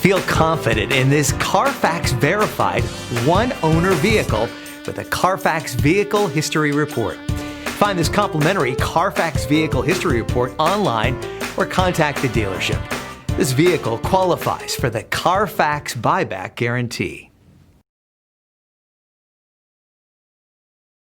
Feel confident in this Carfax verified one-owner vehicle with a Carfax Vehicle History Report. Find this complimentary Carfax Vehicle History Report online or contact the dealership. This vehicle qualifies for the Carfax Buyback Guarantee.